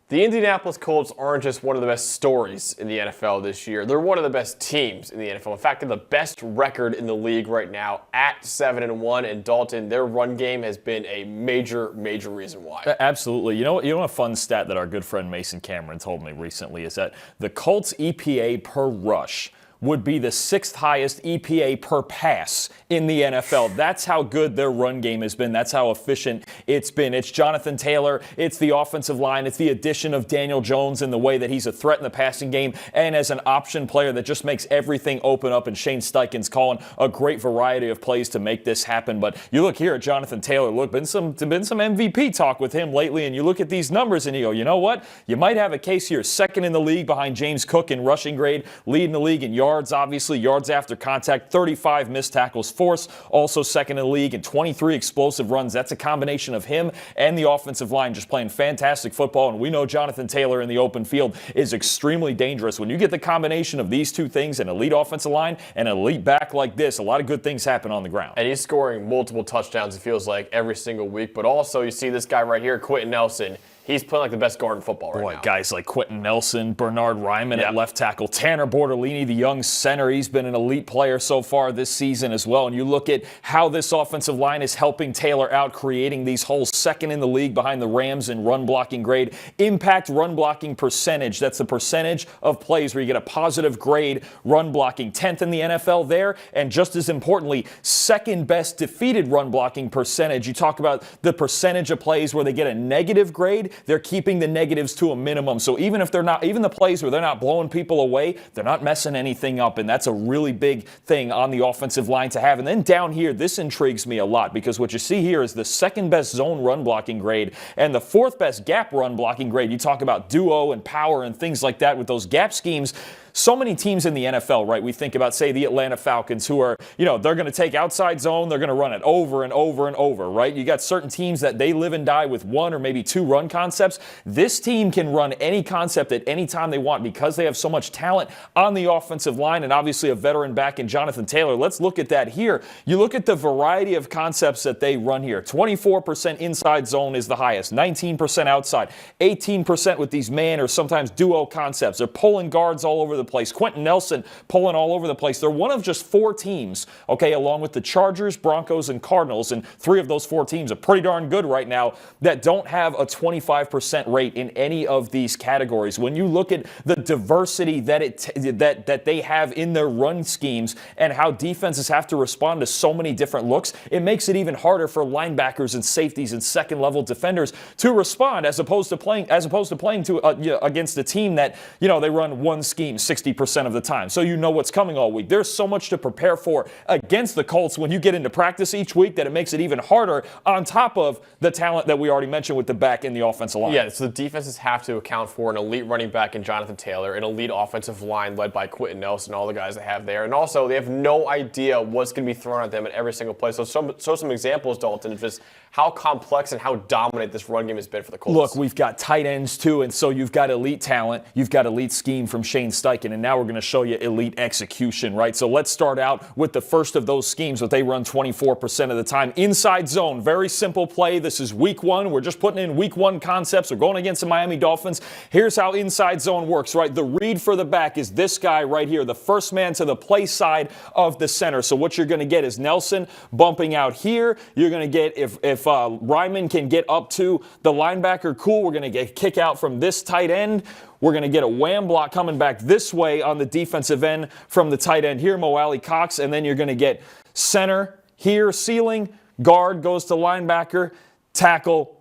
The Indianapolis Colts aren't just one of the best stories in the NFL this year. They're one of the best teams in the NFL. In fact, they're the best record in the league right now at 7-1. And Dalton, their run game has been a major reason why. Absolutely. You know a fun stat that our good friend Mason Cameron told me recently is that the Colts EPA per rush would be the 6th highest EPA per pass in the NFL. That's how good their run game has been. That's how efficient it's been. It's Jonathan Taylor. It's the offensive line. It's the addition of Daniel Jones in the way that he's a threat in the passing game and as an option player that just makes everything open up. And Shane Steichen's calling a great variety of plays to make this happen. But you look here at Jonathan Taylor. Look, been some MVP talk with him lately. And you look at these numbers and you go, you know what? You might have a case here. 2nd in the league behind James Cook in rushing grade, leading the league in yards, obviously, yards after contact, 35 missed tackles forced, also 2nd in the league, and 23 explosive runs. That's a combination of him and the offensive line just playing fantastic football, and we know Jonathan Taylor in the open field is extremely dangerous. When you get the combination of these two things, an elite offensive line and an elite back like this, a lot of good things happen on the ground. And he's scoring multiple touchdowns, it feels like, every single week, but also you see this guy right here, Quentin Nelson. He's playing like the best guard in football right now. Guys like Quentin Nelson, Bernard Ryman at left tackle, Tanner Bortolini, the young center. He's been an elite player so far this season as well. And you look at how this offensive line is helping Taylor out, creating these holes, 2nd in the league behind the Rams in run blocking grade. Impact run blocking percentage. That's the percentage of plays where you get a positive grade run blocking. 10th in the NFL there. And just as importantly, 2nd best defeated run blocking percentage. You talk about the percentage of plays where they get a negative grade. They're keeping the negatives to a minimum. So even if they're not, even the plays where they're not blowing people away, they're not messing anything up. And that's a really big thing on the offensive line to have. And then down here, this intrigues me a lot because what you see here is the 2nd best zone run blocking grade and the 4th best gap run blocking grade. You talk about duo and power and things like that with those gap schemes. So many teams in the NFL, right? We think about, say, the Atlanta Falcons who are, they're going to take outside zone. They're going to run it over and over and over, right? You got certain teams that they live and die with 1 or maybe 2 run concepts. This team can run any concept at any time they want because they have so much talent on the offensive line and obviously a veteran back in Jonathan Taylor. Let's look at that here. You look at the variety of concepts that they run here. 24% inside zone is the highest, 19% outside, 18% with these man or sometimes duo concepts. They're pulling guards all over the place. Quentin Nelson pulling all over the place. They're one of just 4 teams, along with the Chargers, Broncos, and Cardinals, and 3 of those 4 teams are pretty darn good right now that don't have a 25% rate in any of these categories. When you look at the diversity that they have in their run schemes and how defenses have to respond to so many different looks, it makes it even harder for linebackers and safeties and second-level defenders to respond as opposed to playing against a team that they run one scheme 60% of the time. So you know what's coming all week. There's so much to prepare for against the Colts when you get into practice each week that it makes it even harder on top of the talent that we already mentioned with the back and the offensive line. Yeah, so the defenses have to account for an elite running back in Jonathan Taylor, an elite offensive line led by Quentin Nelson, all the guys they have there. And also, they have no idea what's going to be thrown at them at every single play. So some examples, Dalton, of just how complex and how dominant this run game has been for the Colts. Look, we've got tight ends too, and so you've got elite talent, you've got elite scheme from Shane Steichen, and now we're going to show you elite execution, right? So let's start out with the first of those schemes that they run 24% of the time. Inside zone, very simple play. This is week 1. We're just putting in week 1 concepts. We're going against the Miami Dolphins. Here's how inside zone works, right? The read for the back is this guy right here, the first man to the play side of the center. So what you're going to get is Nelson bumping out here. You're going to get, if Ryman can get up to the linebacker, cool. We're going to get a kick out from this tight end. We're going to get a wham block coming back this way on the defensive end from the tight end here, Mo Alley Cox. And then you're going to get center here, ceiling, guard goes to linebacker, tackle.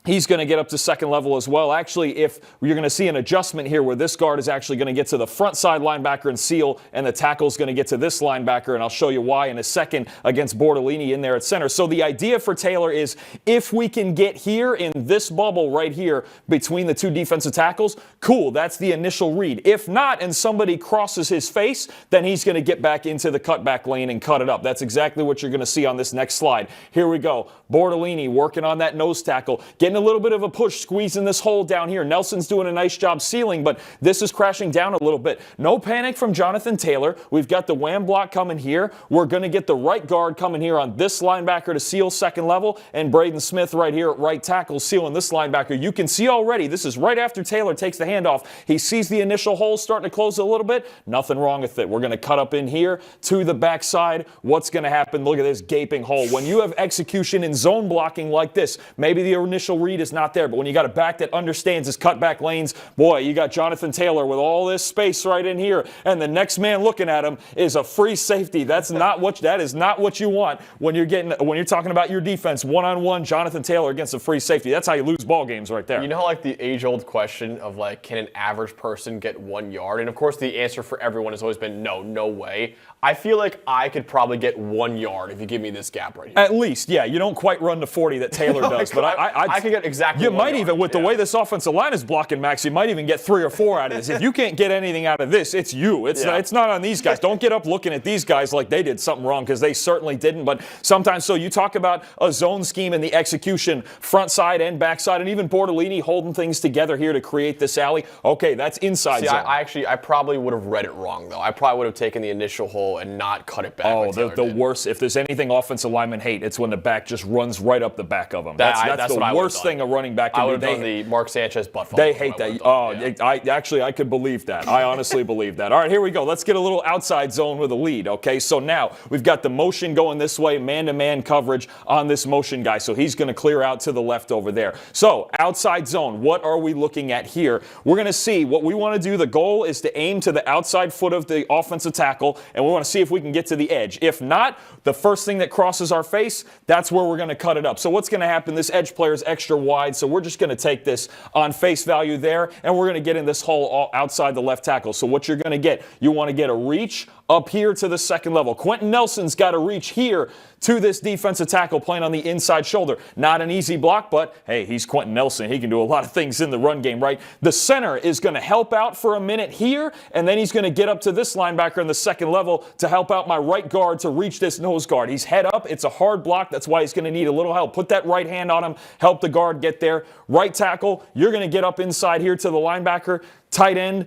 He's going to get up to second level as well. Actually, if you're going to see an adjustment here where this guard is actually going to get to the front side linebacker and seal, and the tackle is going to get to this linebacker, and I'll show you why in a second against Bortolini in there at center. So the idea for Taylor is if we can get here in this bubble right here between the 2 defensive tackles, cool, that's the initial read. If not, and somebody crosses his face, then he's going to get back into the cutback lane and cut it up. That's exactly what you're going to see on this next slide. Here we go. Bortolini working on that nose tackle, getting getting a little bit of a push, squeezing this hole down here. Nelson's doing a nice job sealing, but this is crashing down a little bit. No panic from Jonathan Taylor. We've got the wham block coming here. We're going to get the right guard coming here on this linebacker to seal second level, and Braden Smith right here at right tackle sealing this linebacker. You can see already, this is right after Taylor takes the handoff. He sees the initial hole starting to close a little bit. Nothing wrong with it. We're going to cut up in here to the backside. What's going to happen? Look at this gaping hole. When you have execution in zone blocking like this, maybe the initial read is not there, but when you got a back that understands his cutback lanes, boy, you got Jonathan Taylor with all this space right in here, and the next man looking at him is a free safety. That is not what you want when you're talking about your defense one-on-one. Jonathan Taylor against a free safety. That's how you lose ball games right there. You know, like the age-old question of like, can an average person get 1 yard? And of course, the answer for everyone has always been no way. I feel like I could probably get 1 yard if you give me this gap right here. At least, yeah. You don't quite run to 40 that Taylor does, but I could get exactly. You 1 might yard. even, with the way this offensive line is blocking, Max, you might even get 3 or 4 out of this. If you can't get anything out of this, it's you. It's not on these guys. Don't get up looking at these guys like they did something wrong, because they certainly didn't. But sometimes, so you talk about a zone scheme and the execution, front side and back side, and even Bortolini holding things together here to create this alley. Okay, that's inside zone. I probably would have read it wrong, though. I probably would have taken the initial hole and not cut it back. Oh, the worst. If there's anything offensive linemen hate, it's when the back just runs right up the back of them. That's the worst thing a running back can do. I would have done the Mark Sanchez butt fumble. They hate that. I could believe that. I honestly believe that. All right, here we go. Let's get a little outside zone with a lead, okay? So now we've got the motion going this way, man-to-man coverage on this motion guy. So he's going to clear out to the left over there. So outside zone, what are we looking at here? We're going to see what we want to do. The goal is to aim to the outside foot of the offensive tackle, and we want to see if we can get to the edge. If not, the first thing that crosses our face, that's where we're going to cut it up. So what's going to happen? This edge player is extra wide, so we're just going to take this on face value there, and we're going to get in this hole outside the left tackle. So what you're going to get, you want to get a reach up here to the second level. Quentin Nelson's got to reach here to this defensive tackle playing on the inside shoulder. Not an easy block, but hey, he's Quentin Nelson. He can do a lot of things in the run game, right? The center is going to help out for a minute here, and then he's going to get up to this linebacker in the second level to help out my right guard to reach this nose guard. He's head up. It's a hard block. That's why he's going to need a little help. Put that right hand on him. Help the guard get there. Right tackle, you're going to get up inside here to the linebacker. Tight end,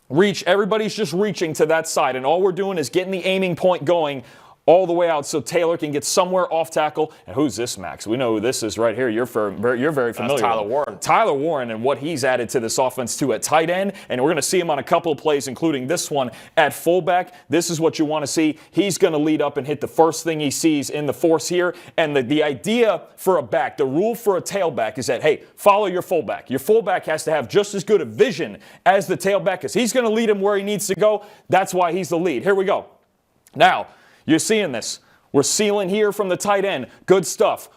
reach. Everybody's just reaching to that side, and all we're doing is getting the aiming point going all the way out so Taylor can get somewhere off tackle. And who's this, Max? We know who this is right here. You're very familiar That's Tyler Warren. Tyler Warren and what he's added to this offense, too, at tight end. And we're going to see him on a couple of plays, including this one at fullback. This is what you want to see. He's going to lead up and hit the first thing he sees in the force here. And the idea for a back, the rule for a tailback is that, hey, follow your fullback. Your fullback has to have just as good a vision as the tailback because he's going to lead him where he needs to go. That's why he's the lead. Here we go. Now, you're seeing this. We're sealing here from the tight end. Good stuff.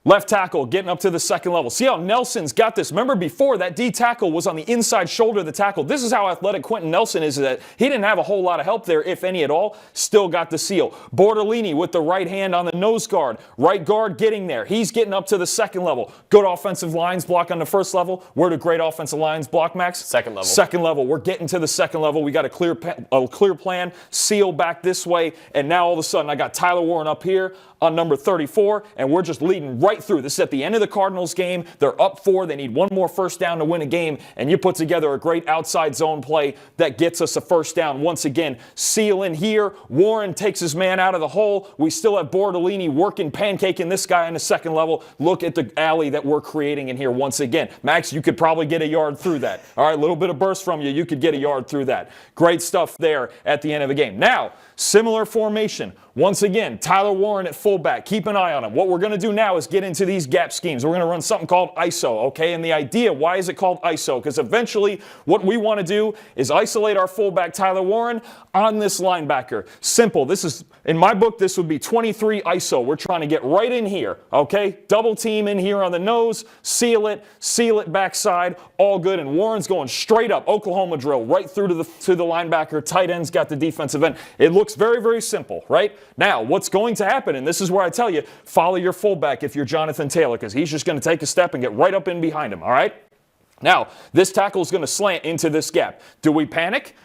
Left tackle getting up to the second level. See how Nelson's got this. Remember before, that D tackle was on the inside shoulder of the tackle. This is how athletic Quentin Nelson is, that he didn't have a whole lot of help there, if any at all. Still got the seal. Bortolini with the right hand on the nose guard. Right guard getting there. He's getting up to the second level. Good offensive lines block on the first level. Where do great offensive lines block, Max? Second level. Second level. We're getting to the second level. We got a clear plan. Seal back this way. And now all of a sudden I got Tyler Warren up here on number 34, and we're just leading right through. This is at the end of the Cardinals game. They're up 4. They need one more first down to win a game, and you put together a great outside zone play that gets us a first down. Once again, seal in here. Warren takes his man out of the hole. We still have Bortolini working, pancaking this guy on the second level. Look at the alley that we're creating in here once again. Max, you could probably get a yard through that. All right, a little bit of burst from you. You could get a yard through that. Great stuff there at the end of the game. Now, similar formation. Once again, Tyler Warren at fullback. Keep an eye on him. What we're going to do now is get into these gap schemes. We're going to run something called ISO, okay? And the idea, why is it called ISO? Because eventually what we want to do is isolate our fullback, Tyler Warren, on this linebacker. Simple. This is, in my book, this would be 23 ISO. We're trying to get right in here, okay? Double team in here on the nose, seal it backside, all good. And Warren's going straight up, Oklahoma drill, right through to the linebacker. Tight end's got the defensive end. It looks very, very simple, right? Now, what's going to happen, and this is where I tell you, follow your fullback if you're Jonathan Taylor, because he's just going to take a step and get right up in behind him, all right? Now, this tackle is going to slant into this gap. Do we panic?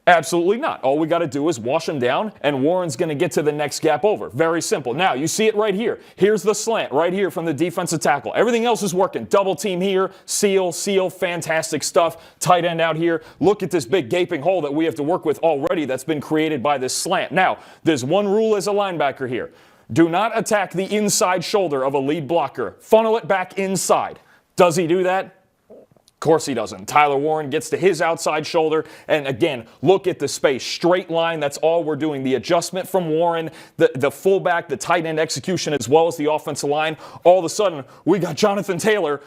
Absolutely not. All we got to do is wash him down, and Warren's going to get to the next gap over. Very simple. Now, you see it right here. Here's the slant right here from the defensive tackle. Everything else is working. Double team here, seal, fantastic stuff. Tight end out here. Look at this big gaping hole that we have to work with already that's been created by this slant. Now, there's one rule as a linebacker here. Do not attack the inside shoulder of a lead blocker. Funnel it back inside. Does he do that? Of course he doesn't. Tyler Warren gets to his outside shoulder, and again, look at the space. Straight line, that's all we're doing. The adjustment from Warren, the fullback, the tight end execution, as well as the offensive line. All of a sudden, we got Jonathan Taylor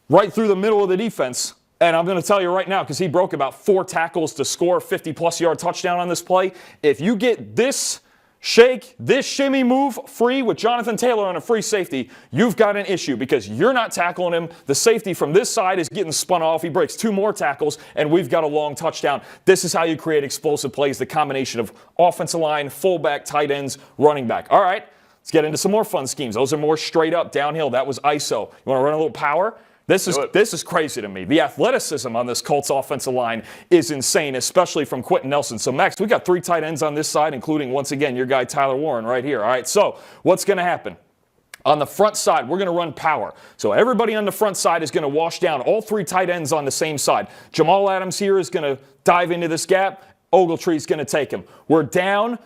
right through the middle of the defense. And I'm going to tell you right now, because he broke about 4 tackles to score a 50-plus yard touchdown on this play. If you get this shake, this shimmy move free with Jonathan Taylor on a free safety, you've got an issue because you're not tackling him. The safety from this side is getting spun off. He breaks 2 more tackles, and we've got a long touchdown. This is how you create explosive plays, the combination of offensive line, fullback, tight ends, running back. All right, let's get into some more fun schemes. Those are more straight up, downhill. That was ISO. You want to run a little power? This is crazy to me. The athleticism on this Colts offensive line is insane, especially from Quentin Nelson. So, Max, we got 3 tight ends on this side, including, once again, your guy Tyler Warren right here. All right, so what's going to happen? On the front side, we're going to run power. So everybody on the front side is going to wash down all 3 tight ends on the same side. Jamal Adams here is going to dive into this gap. Ogletree's going to take him. We're down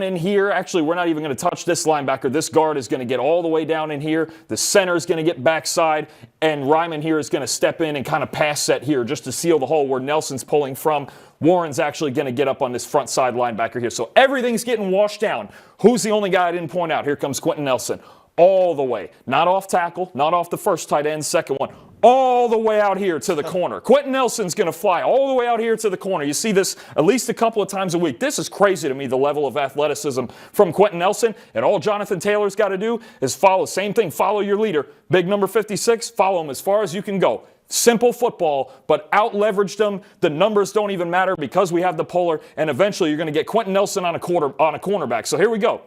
in here. Actually, we're not even going to touch this linebacker. This guard is going to get all the way down in here. The center is going to get backside, and Ryman here is going to step in and kind of pass set here just to seal the hole where Nelson's pulling from. Warren's actually going to get up on this front side linebacker here. So everything's getting washed down. Who's the only guy I didn't point out? Here comes Quentin Nelson. All the way. Not off tackle, not off the first tight end, second one. All the way out here to the corner. Quentin Nelson's going to fly all the way out here to the corner. You see this at least a couple of times a week. This is crazy to me, the level of athleticism from Quentin Nelson. And all Jonathan Taylor's got to do is follow. Same thing, follow your leader. Big number 56, follow him as far as you can go. Simple football, but out-leveraged them. The numbers don't even matter because we have the polar. And eventually you're going to get Quentin Nelson on a cornerback. So here we go.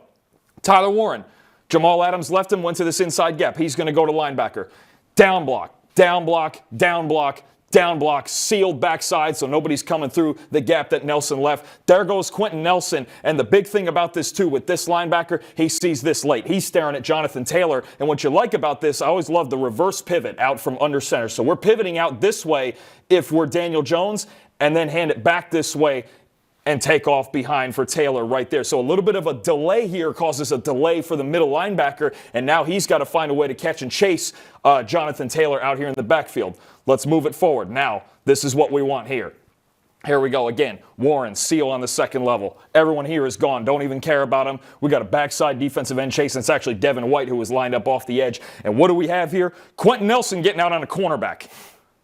Tyler Warren. Jamal Adams left him, went to this inside gap. He's going to go to linebacker. Down block, down block, down block, down block, sealed backside so nobody's coming through the gap that Nelson left. There goes Quentin Nelson. And the big thing about this, too, with this linebacker, he sees this late. He's staring at Jonathan Taylor. And what you like about this, I always love the reverse pivot out from under center. So we're pivoting out this way if we're Daniel Jones and then hand it back this way and take off behind for Taylor right there. So a little bit of a delay here causes a delay for the middle linebacker, and now he's got to find a way to catch and chase Jonathan Taylor out here in the backfield. Let's move it forward. Now, this is what we want here. Here we go again. Warren, seal on the second level. Everyone here is gone. Don't even care about him. We got a backside defensive end chase, and it's actually Devin White who was lined up off the edge. And what do we have here? Quentin Nelson getting out on a cornerback.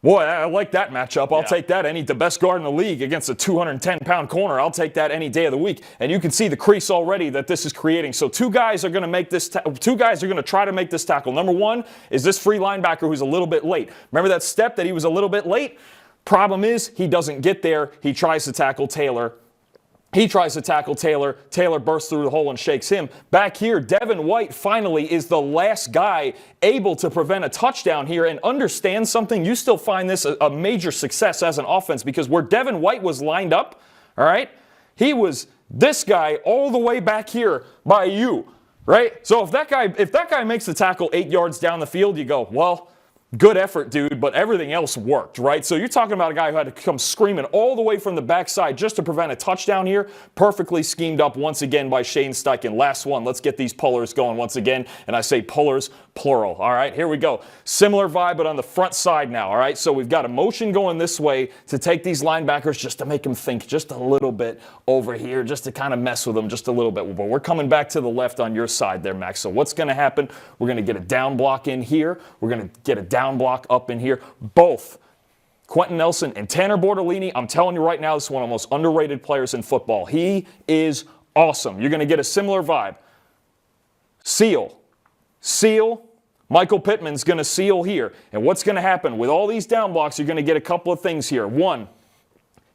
Boy, I like that matchup. I'll take that. The best guard in the league against a 210-pound corner. I'll take that any day of the week. And you can see the crease already that this is creating. So 2 guys are going to make this. 2 guys are going to try to make this tackle. Number 1 is this free linebacker who's a little bit late. Remember that step that he was a little bit late? Problem is he doesn't get there. He tries to tackle Taylor. Taylor bursts through the hole and shakes him. Back here, Devin White finally is the last guy able to prevent a touchdown here. And understand something, you still find this a major success as an offense because where Devin White was lined up, all right, he was this guy all the way back here by you, right? So if that guy makes the tackle 8 yards down the field, you go, well, good effort, dude, but everything else worked, right? So you're talking about a guy who had to come screaming all the way from the backside just to prevent a touchdown here. Perfectly schemed up once again by Shane Steichen. Last one. Let's get these pullers going once again. And I say pullers, plural. All right, here we go. Similar vibe, but on the front side now, all right? So we've got a motion going this way to take these linebackers just to make them think just a little bit over here, just to kind of mess with them just a little bit. But we're coming back to the left on your side there, Max. So what's going to happen? We're going to get a down block in here. We're going to get a down block up in here. Both Quentin Nelson and Tanner Bortolini, I'm telling you right now, this is one of the most underrated players in football. He is awesome. You're going to get a similar vibe. Seal. Michael Pittman's going to seal here. And what's going to happen? With all these down blocks, you're going to get a couple of things here. One,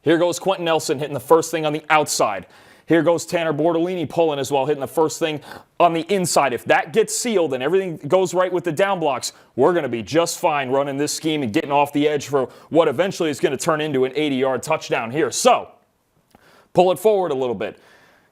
here goes Quentin Nelson hitting the first thing on the outside. Here goes Tanner Bortolini pulling as well, hitting the first thing on the inside. If that gets sealed and everything goes right with the down blocks, we're going to be just fine running this scheme and getting off the edge for what eventually is going to turn into an 80-yard touchdown here. So, pull it forward a little bit.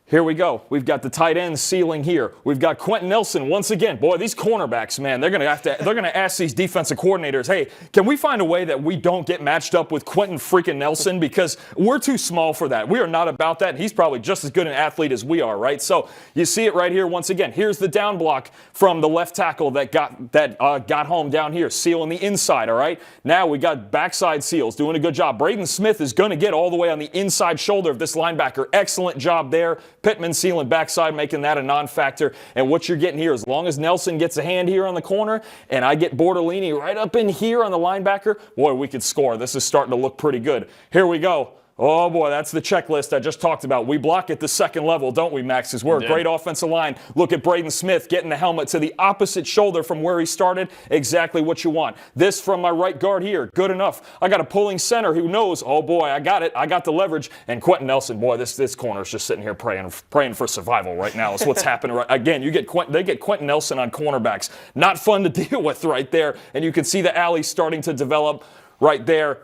Here we go. We've got the tight end sealing here. We've got Quentin Nelson once again. Boy, these cornerbacks, man, they're going to ask these defensive coordinators, hey, can we find a way that we don't get matched up with Quentin freaking Nelson, because we're too small for that. We are not about that, and he's probably just as good an athlete as we are, right? So you see it right here once again. Here's the down block from the left tackle that got home down here, sealing the inside, all right? Now we got backside seals, doing a good job. Braden Smith is going to get all the way on the inside shoulder of this linebacker. Excellent job there. Pittman sealing backside, making that a non-factor. And what you're getting here, as long as Nelson gets a hand here on the corner and I get Bortolini right up in here on the linebacker, boy, we could score. This is starting to look pretty good. Here we go. Oh, boy, that's the checklist I just talked about. We block at the second level, don't we, Max? Because we're a great offensive line. Look at Braden Smith getting the helmet to the opposite shoulder from where he started. Exactly what you want. This from my right guard here, good enough. I got a pulling center who knows, oh, boy, I got it. I got the leverage. And Quentin Nelson, boy, this corner is just sitting here praying for survival right now. That's what's happening. Again, they get Quentin Nelson on cornerbacks. Not fun to deal with right there. And you can see the alley starting to develop right there.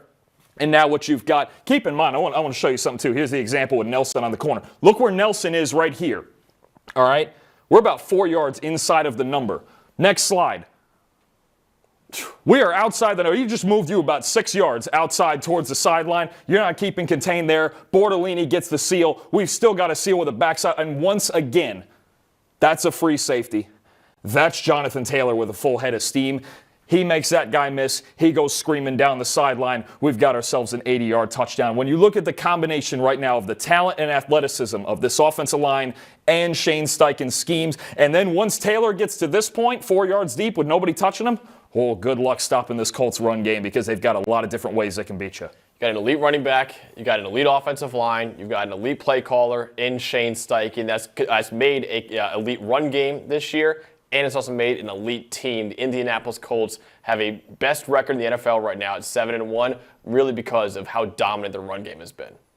And now what you've got, keep in mind, I want to show you something too. Here's the example with Nelson on the corner. Look where Nelson is right here. All right? We're about 4 yards inside of the number. Next slide. We are outside the number. You just moved you about 6 yards outside towards the sideline. You're not keeping contained there. Bortolini gets the seal. We've still got a seal with a backside. And once again, that's a free safety. That's Jonathan Taylor with a full head of steam. He makes that guy miss. He goes screaming down the sideline. We've got ourselves an 80-yard touchdown. When you look at the combination right now of the talent and athleticism of this offensive line and Shane Steichen's schemes, and then once Taylor gets to this point, 4 yards deep with nobody touching him, oh, good luck stopping this Colts run game, because they've got a lot of different ways they can beat you. You got an elite running back, you got an elite offensive line, you've got an elite play caller in Shane Steichen that's made an elite run game this year. And it's also made an elite team. The Indianapolis Colts have a best record in the NFL right now at 7-1, really because of how dominant the run game has been.